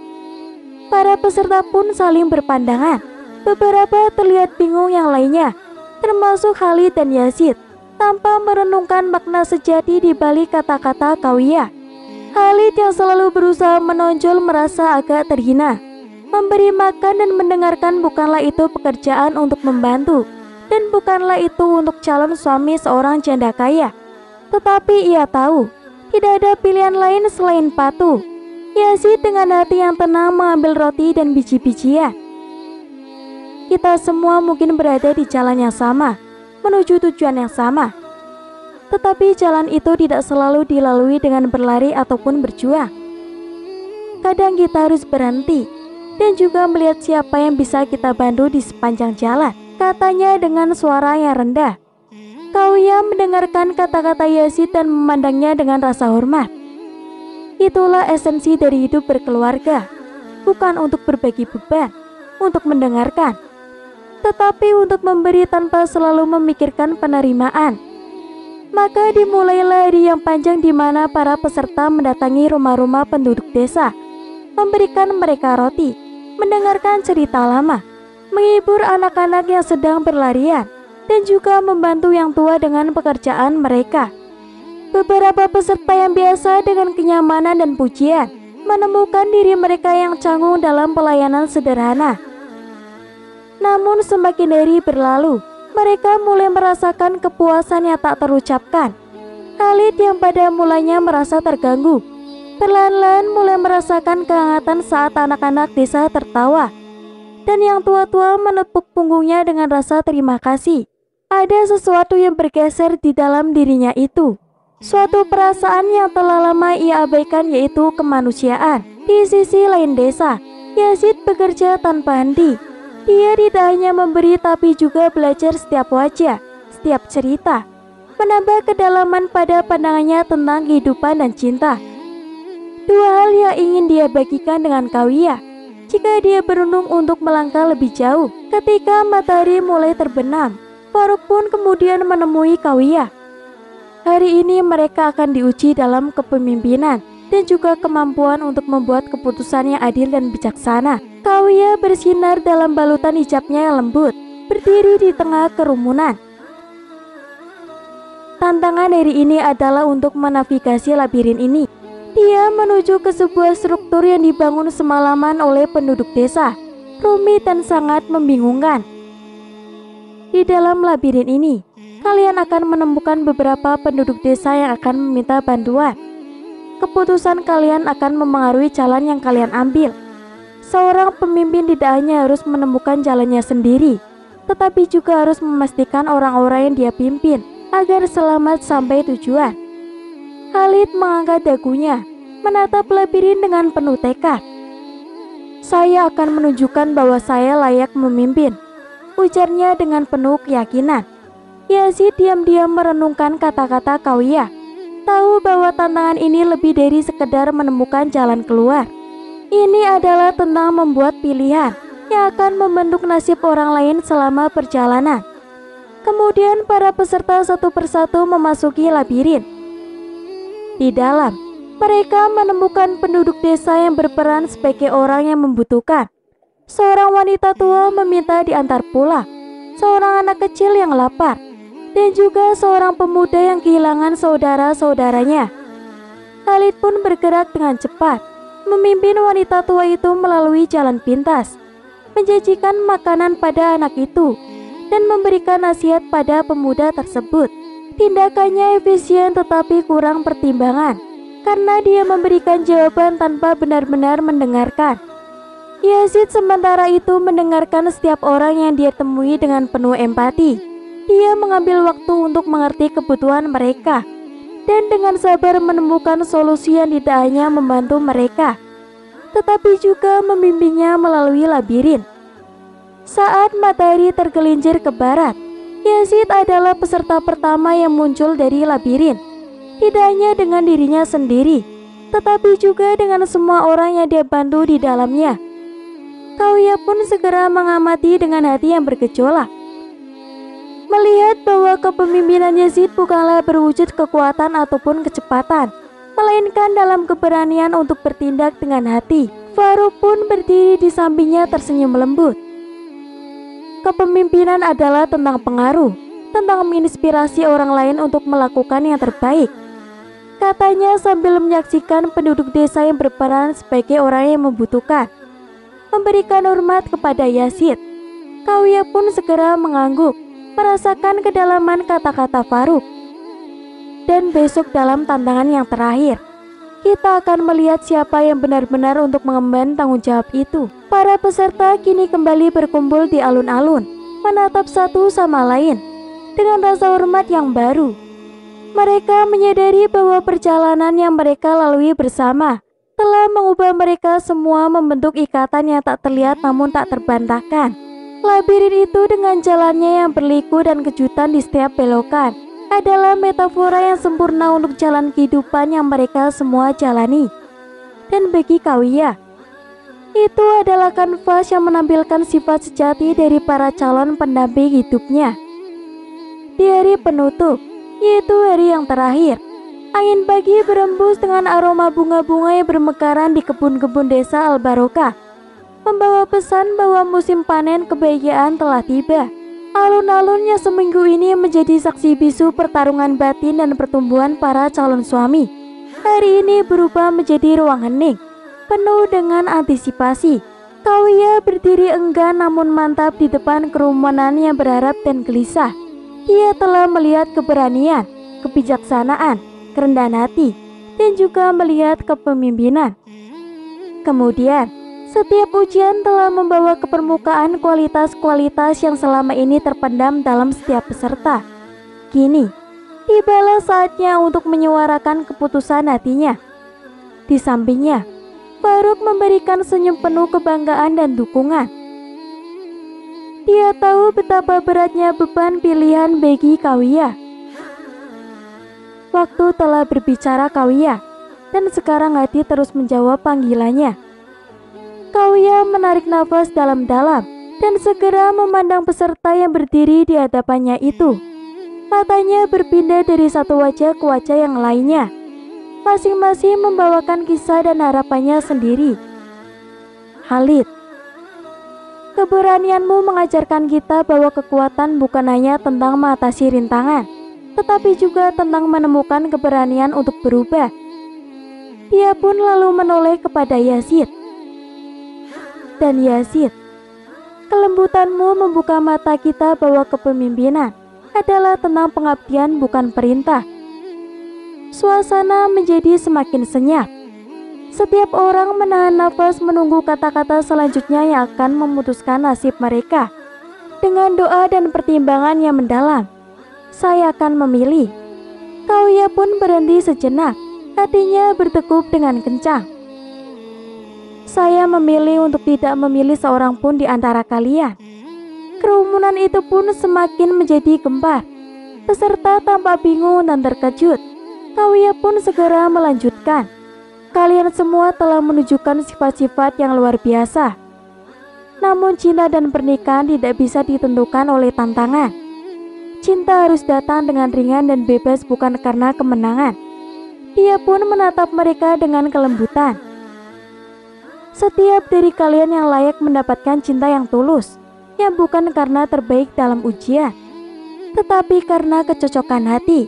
Para peserta pun saling berpandangan. Beberapa terlihat bingung, yang lainnya, termasuk Khalid dan Yazid, tanpa merenungkan makna sejati di balik kata-kata Kawiya. Khalid yang selalu berusaha menonjol merasa agak terhina. Memberi makan dan mendengarkan bukanlah itu pekerjaan untuk membantu, dan bukanlah itu untuk calon suami seorang janda kaya. Tetapi ia tahu, tidak ada pilihan lain selain patuh. Yazid dengan hati yang tenang mengambil roti dan biji-bijian. Kita semua mungkin berada di jalan yang sama, menuju tujuan yang sama. Tetapi jalan itu tidak selalu dilalui dengan berlari ataupun berjuang. Kadang kita harus berhenti dan juga melihat siapa yang bisa kita bantu di sepanjang jalan, katanya dengan suara yang rendah. Kawiya mendengarkan kata-kata Yazid dan memandangnya dengan rasa hormat. Itulah esensi dari hidup berkeluarga, bukan untuk berbagi beban, untuk mendengarkan, tetapi untuk memberi tanpa selalu memikirkan penerimaan. Maka dimulailah hari yang panjang di mana para peserta mendatangi rumah-rumah penduduk desa, memberikan mereka roti, mendengarkan cerita lama, menghibur anak-anak yang sedang berlarian, dan juga membantu yang tua dengan pekerjaan mereka. Beberapa peserta yang biasa dengan kenyamanan dan pujian menemukan diri mereka yang canggung dalam pelayanan sederhana. Namun semakin hari berlalu, mereka mulai merasakan kepuasan yang tak terucapkan. Khalid yang pada mulanya merasa terganggu, perlahan-lahan mulai merasakan kehangatan saat anak-anak desa tertawa, dan yang tua-tua menepuk punggungnya dengan rasa terima kasih. Ada sesuatu yang bergeser di dalam dirinya itu, suatu perasaan yang telah lama ia abaikan, yaitu kemanusiaan. Di sisi lain desa, Yazid bekerja tanpa henti. Dia tidak hanya memberi tapi juga belajar setiap wajah, setiap cerita, menambah kedalaman pada pandangannya tentang kehidupan dan cinta. Dua hal yang ingin dia bagikan dengan Kawiya jika dia beruntung untuk melangkah lebih jauh. Ketika matahari mulai terbenam, Faruk pun kemudian menemui Kawiya. Hari ini mereka akan diuji dalam kepemimpinan dan juga kemampuan untuk membuat keputusan yang adil dan bijaksana. Kawiya bersinar dalam balutan hijabnya yang lembut, berdiri di tengah kerumunan. Tantangan hari ini adalah untuk menavigasi labirin ini. Dia menuju ke sebuah struktur yang dibangun semalaman oleh penduduk desa, rumit dan sangat membingungkan. Di dalam labirin ini, kalian akan menemukan beberapa penduduk desa yang akan meminta bantuan. Keputusan kalian akan memengaruhi jalan yang kalian ambil. Seorang pemimpin tidak hanya harus menemukan jalannya sendiri, tetapi juga harus memastikan orang-orang yang dia pimpin agar selamat sampai tujuan. Khalid mengangkat dagunya, menatap labirin dengan penuh tekad. Saya akan menunjukkan bahwa saya layak memimpin, ujarnya dengan penuh keyakinan. Yazid diam-diam merenungkan kata-kata Kawiya, tahu bahwa tantangan ini lebih dari sekedar menemukan jalan keluar. Ini adalah tentang membuat pilihan yang akan membentuk nasib orang lain selama perjalanan. Kemudian para peserta satu persatu memasuki labirin. Di dalam, mereka menemukan penduduk desa yang berperan sebagai orang yang membutuhkan. Seorang wanita tua meminta diantar pulang, seorang anak kecil yang lapar, dan juga seorang pemuda yang kehilangan saudara-saudaranya. Khalid pun bergerak dengan cepat, memimpin wanita tua itu melalui jalan pintas, menjanjikan makanan pada anak itu, dan memberikan nasihat pada pemuda tersebut. Tindakannya efisien tetapi kurang pertimbangan, karena dia memberikan jawaban tanpa benar-benar mendengarkan. Yazid sementara itu mendengarkan setiap orang yang dia temui dengan penuh empati. Dia mengambil waktu untuk mengerti kebutuhan mereka, dan dengan sabar menemukan solusi yang tidak hanya membantu mereka, tetapi juga membimbingnya melalui labirin. Saat matahari tergelincir ke barat, Yazid adalah peserta pertama yang muncul dari labirin. Tidak hanya dengan dirinya sendiri, tetapi juga dengan semua orang yang dia bantu di dalamnya. Kawiya pun segera mengamati dengan hati yang bergejolak. Melihat bahwa kepemimpinan Yazid bukanlah berwujud kekuatan ataupun kecepatan, melainkan dalam keberanian untuk bertindak dengan hati. Faruk pun berdiri di sampingnya tersenyum lembut. Kepemimpinan adalah tentang pengaruh, tentang menginspirasi orang lain untuk melakukan yang terbaik, katanya sambil menyaksikan penduduk desa yang berperan sebagai orang yang membutuhkan. Memberikan hormat kepada Yazid, Kawiya pun segera mengangguk, merasakan kedalaman kata-kata Faruk. Dan besok dalam tantangan yang terakhir, kita akan melihat siapa yang benar-benar untuk mengemban tanggung jawab itu. Para peserta kini kembali berkumpul di alun-alun, menatap satu sama lain dengan rasa hormat yang baru. Mereka menyadari bahwa perjalanan yang mereka lalui bersama telah mengubah mereka semua, membentuk ikatan yang tak terlihat namun tak terbantahkan. Labirin itu dengan jalannya yang berliku dan kejutan di setiap belokan adalah metafora yang sempurna untuk jalan kehidupan yang mereka semua jalani. Dan bagi Kawiya, itu adalah kanvas yang menampilkan sifat sejati dari para calon pendamping hidupnya. Di hari penutup, yaitu hari yang terakhir, angin pagi berembus dengan aroma bunga-bunga yang bermekaran di kebun-kebun desa Al-Barokah, membawa pesan bahwa musim panen kebahagiaan telah tiba. Alun-alun yang seminggu ini menjadi saksi bisu pertarungan batin dan pertumbuhan para calon suami, hari ini berubah menjadi ruang hening, penuh dengan antisipasi. Kawiya berdiri enggan namun mantap di depan kerumunan yang berharap dan gelisah. Dia telah melihat keberanian, kebijaksanaan, kerendahan hati, dan juga melihat kepemimpinan. Kemudian, setiap ujian telah membawa ke permukaan kualitas-kualitas yang selama ini terpendam dalam setiap peserta. Kini, tibalah saatnya untuk menyuarakan keputusan hatinya. Di sampingnya, Faruk memberikan senyum penuh kebanggaan dan dukungan. Dia tahu betapa beratnya beban pilihan bagi Kawiya. Waktu telah berbicara Kawiya, dan sekarang hati terus menjawab panggilannya. Kawiya menarik nafas dalam-dalam dan segera memandang peserta yang berdiri di hadapannya itu. Matanya berpindah dari satu wajah ke wajah yang lainnya. Masing-masing membawakan kisah dan harapannya sendiri. Khalid, keberanianmu mengajarkan kita bahwa kekuatan bukan hanya tentang mengatasi rintangan, tetapi juga tentang menemukan keberanian untuk berubah. Dia pun lalu menoleh kepada Yazid. Dan Yazid, kelembutanmu membuka mata kita bahwa kepemimpinan adalah tentang pengabdian bukan perintah. Suasana menjadi semakin senyap. Setiap orang menahan nafas menunggu kata-kata selanjutnya yang akan memutuskan nasib mereka. Dengan doa dan pertimbangan yang mendalam, saya akan memilih. Kawiya pun berhenti sejenak, hatinya berdegup dengan kencang. Saya memilih untuk tidak memilih seorang pun di antara kalian. Kerumunan itu pun semakin menjadi gempar. Peserta tampak bingung dan terkejut. Kawiya pun segera melanjutkan. Kalian semua telah menunjukkan sifat-sifat yang luar biasa. Namun cinta dan pernikahan tidak bisa ditentukan oleh tantangan. Cinta harus datang dengan ringan dan bebas bukan karena kemenangan. Dia pun menatap mereka dengan kelembutan. Setiap dari kalian yang layak mendapatkan cinta yang tulus, yang bukan karena terbaik dalam ujian, tetapi karena kecocokan hati.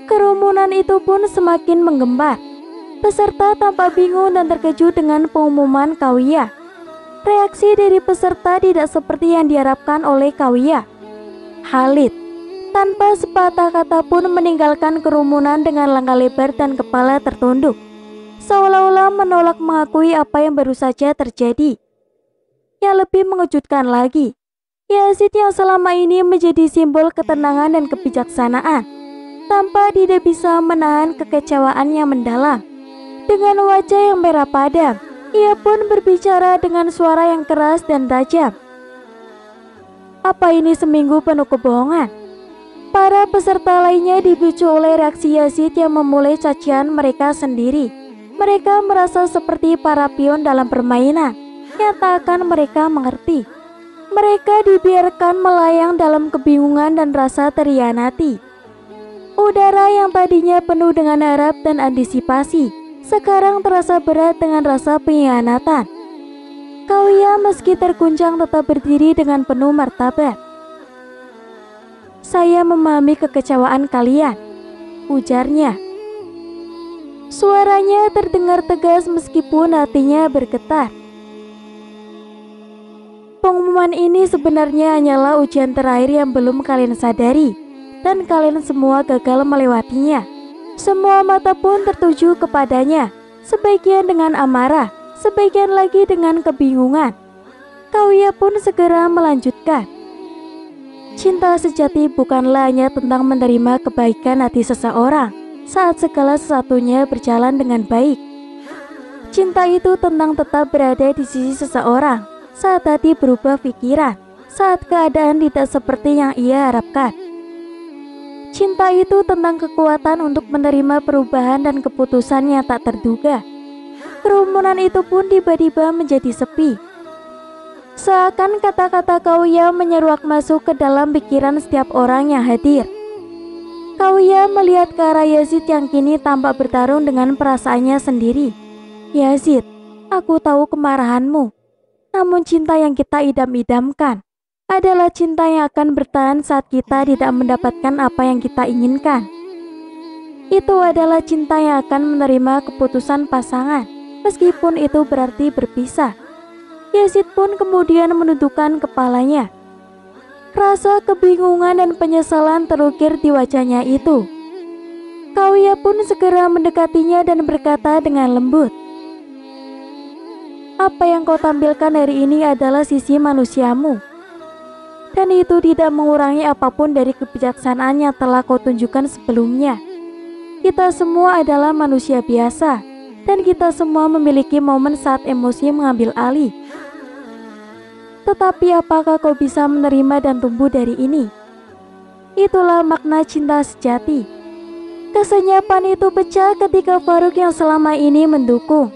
Kerumunan itu pun semakin menggembar. Peserta tampak bingung dan terkejut dengan pengumuman Kawiya. Reaksi dari peserta tidak seperti yang diharapkan oleh Kawiya. Khalid, tanpa sepatah kata pun meninggalkan kerumunan dengan langkah lebar dan kepala tertunduk, seolah-olah menolak mengakui apa yang baru saja terjadi. Yang lebih mengejutkan lagi, Yazid yang selama ini menjadi simbol ketenangan dan kebijaksanaan, tanpa tidak bisa menahan kekecewaan yang mendalam. Dengan wajah yang merah padam, ia pun berbicara dengan suara yang keras dan tajam. Apa ini seminggu penuh kebohongan? Para peserta lainnya dipicu oleh reaksi Yazid yang memulai cacian mereka sendiri. Mereka merasa seperti para pion dalam permainan yang tak akan mereka mengerti. Mereka dibiarkan melayang dalam kebingungan dan rasa terhianati. Udara yang tadinya penuh dengan harap dan antisipasi, sekarang terasa berat dengan rasa pengkhianatan. Kawiya meski terguncang tetap berdiri dengan penuh martabat. Saya memahami kekecewaan kalian, ujarnya. Suaranya terdengar tegas meskipun hatinya bergetar. Pengumuman ini sebenarnya hanyalah ujian terakhir yang belum kalian sadari, dan kalian semua gagal melewatinya. Semua mata pun tertuju kepadanya, sebagian dengan amarah, sebagian lagi dengan kebingungan. Kawiya pun segera melanjutkan. Cinta sejati bukanlah hanya tentang menerima kebaikan hati seseorang saat segala sesuatunya berjalan dengan baik. Cinta itu tentang tetap berada di sisi seseorang saat hati berubah pikiran, saat keadaan tidak seperti yang ia harapkan. Cinta itu tentang kekuatan untuk menerima perubahan dan keputusan yang tak terduga. Kerumunan itu pun tiba-tiba menjadi sepi. Seakan kata-kata Kawiya menyeruak masuk ke dalam pikiran setiap orang yang hadir. Kawiya melihat ke arah Yazid yang kini tampak bertarung dengan perasaannya sendiri. Yazid, aku tahu kemarahanmu. Namun cinta yang kita idam-idamkan adalah cinta yang akan bertahan saat kita tidak mendapatkan apa yang kita inginkan. Itu adalah cinta yang akan menerima keputusan pasangan, meskipun itu berarti berpisah. Yazid pun kemudian menundukkan kepalanya. Rasa kebingungan dan penyesalan terukir di wajahnya itu. Kawiya pun segera mendekatinya dan berkata dengan lembut, apa yang kau tampilkan hari ini adalah sisi manusiamu, dan itu tidak mengurangi apapun dari kebijaksanaan yang telah kau tunjukkan sebelumnya. Kita semua adalah manusia biasa, dan kita semua memiliki momen saat emosi mengambil alih. Tetapi apakah kau bisa menerima dan tumbuh dari ini? Itulah makna cinta sejati. Kesenyapan itu pecah ketika Faruk yang selama ini mendukung.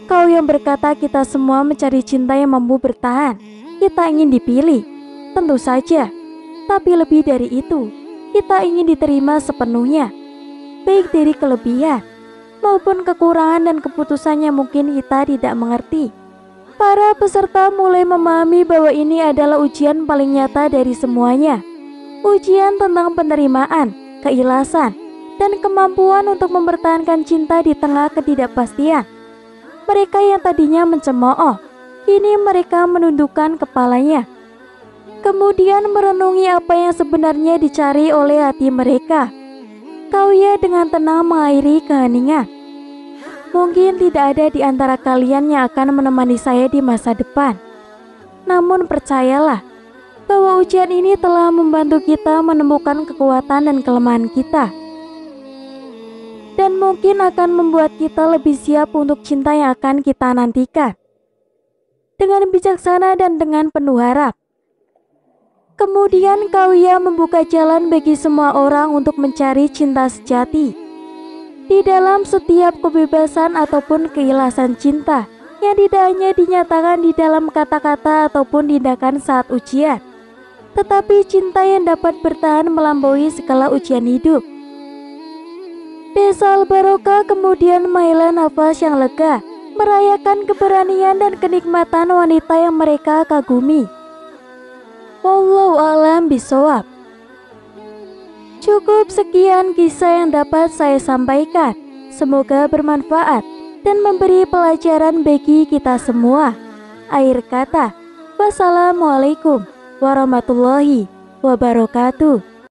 Kau yang berkata kita semua mencari cinta yang mampu bertahan. Kita ingin dipilih, tentu saja. Tapi lebih dari itu, kita ingin diterima sepenuhnya, baik dari kelebihan maupun kekurangan dan keputusannya mungkin kita tidak mengerti. Para peserta mulai memahami bahwa ini adalah ujian paling nyata dari semuanya. Ujian tentang penerimaan, keikhlasan, dan kemampuan untuk mempertahankan cinta di tengah ketidakpastian. Mereka yang tadinya mencemooh, kini mereka menundukkan kepalanya. Kemudian merenungi apa yang sebenarnya dicari oleh hati mereka. Kauya dengan tenang mengakhiri keheningan. Mungkin tidak ada di antara kalian yang akan menemani saya di masa depan. Namun percayalah, bahwa ujian ini telah membantu kita menemukan kekuatan dan kelemahan kita. Dan mungkin akan membuat kita lebih siap untuk cinta yang akan kita nantikan. Dengan bijaksana dan dengan penuh harap. Kemudian Kauya membuka jalan bagi semua orang untuk mencari cinta sejati. Di dalam setiap kebebasan ataupun keikhlasan cinta yang tidak hanya dinyatakan di dalam kata-kata ataupun tindakan saat ujian, tetapi cinta yang dapat bertahan melampaui segala ujian hidup. Desa Al-Barokah kemudian menghela nafas yang lega, merayakan keberanian dan kenikmatan wanita yang mereka kagumi. Wallahu a'lam bishawab. Cukup sekian kisah yang dapat saya sampaikan. Semoga bermanfaat dan memberi pelajaran bagi kita semua. Akhir kata, wassalamualaikum warahmatullahi wabarakatuh.